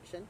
direction.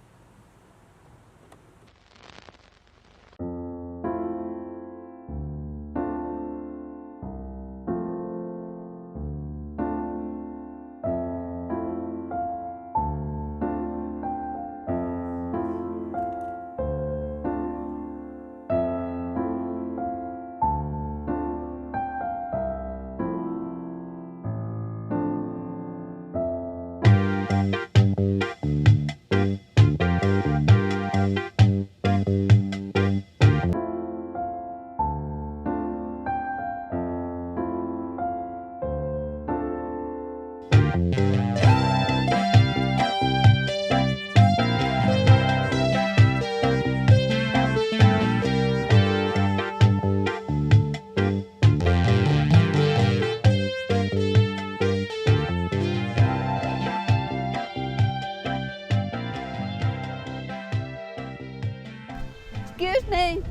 Excuse me,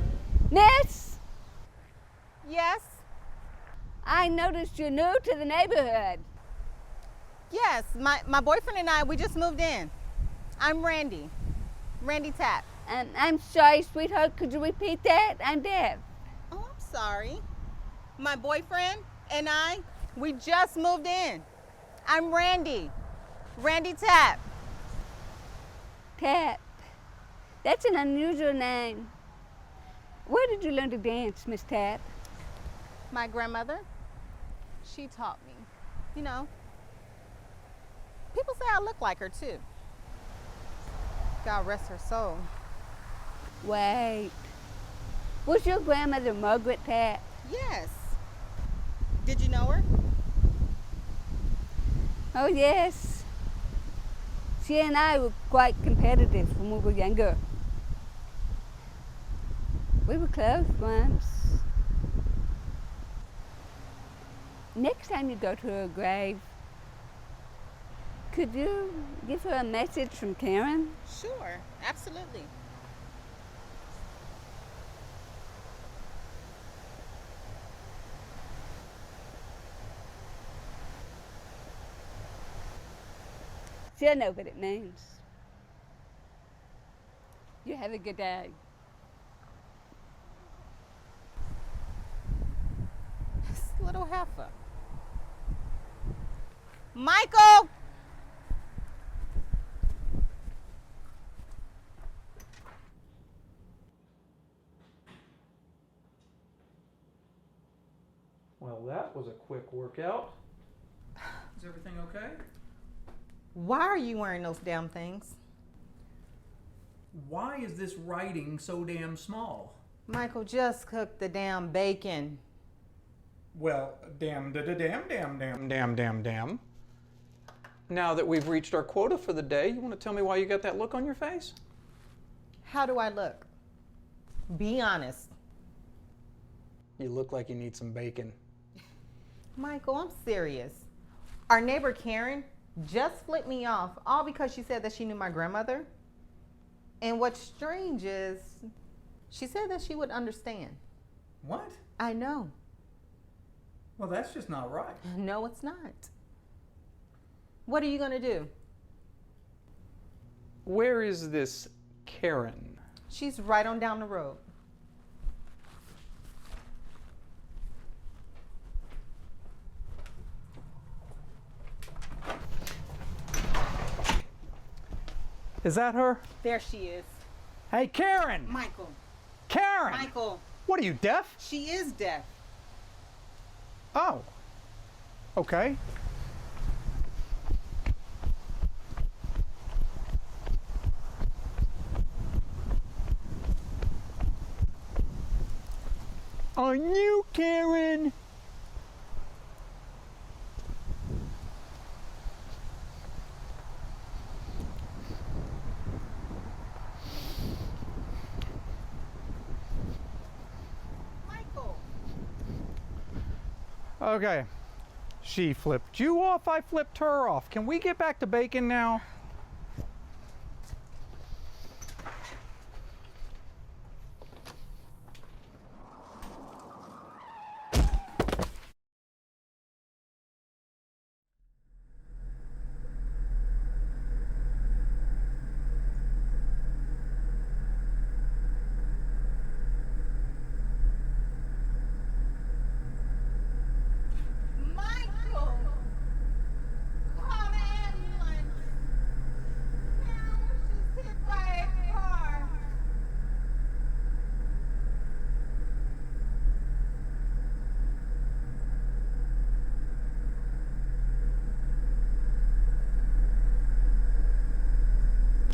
miss? Yes? I noticed you're new to the neighborhood. Yes, my boyfriend and I, we just moved in. I'm Randy Tapp. I'm sorry, sweetheart, could you repeat that? I'm deaf. Oh, I'm sorry. My boyfriend and I, we just moved in. I'm Randy Tapp. Tapp. That's an unusual name. Where did you learn to dance, Miss Tapp? My grandmother, she taught me. You know, people say I look like her too. God rest her soul. Wait. Was your grandmother Margaret Tapp? Yes. Did you know her? Oh, yes. She and I were quite competitive when we were younger. We were close once. Next time you go to her grave, could you give her a message from Karen? Sure, absolutely. She'll know what it means. You have a good day. This little heifer. Michael! Well, that was a quick workout. Is everything okay? Why are you wearing those damn things? Why is this writing so damn small? Michael, just cook the damn bacon. Well, damn. Now that we've reached our quota for the day, you want to tell me why you got that look on your face? How do I look? Be honest. You look like you need some bacon. Michael, I'm serious. Our neighbor Karen just flipped me off, all because she said that she knew my grandmother. And what's strange is, she said that she would understand. What? I know. Well, that's just not right. No, it's not. What are you gonna do? Where is this Karen? She's right on down the road. Is that her? There she is. Hey, Karen! Michael. Karen! Michael. What are you, deaf? She is deaf. Oh. Okay. On you, Karen! Michael. Okay. She flipped you off, I flipped her off. Can we get back to bacon now?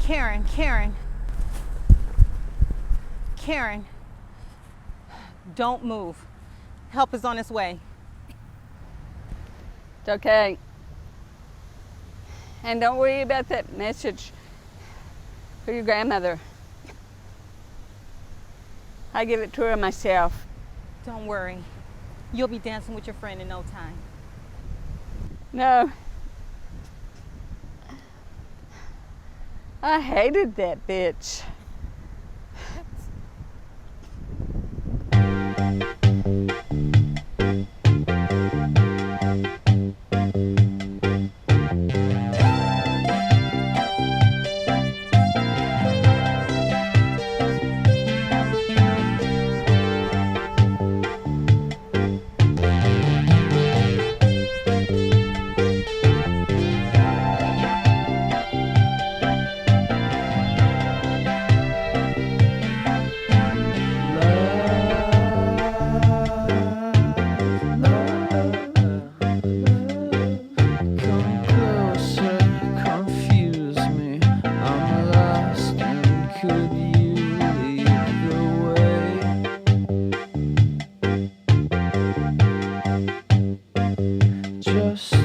Karen, Karen. Karen, don't move. Help is on its way. It's okay. And don't worry about that message for your grandmother. I give it to her myself. Don't worry. You'll be dancing with your friend in no time. No. I hated that bitch. Just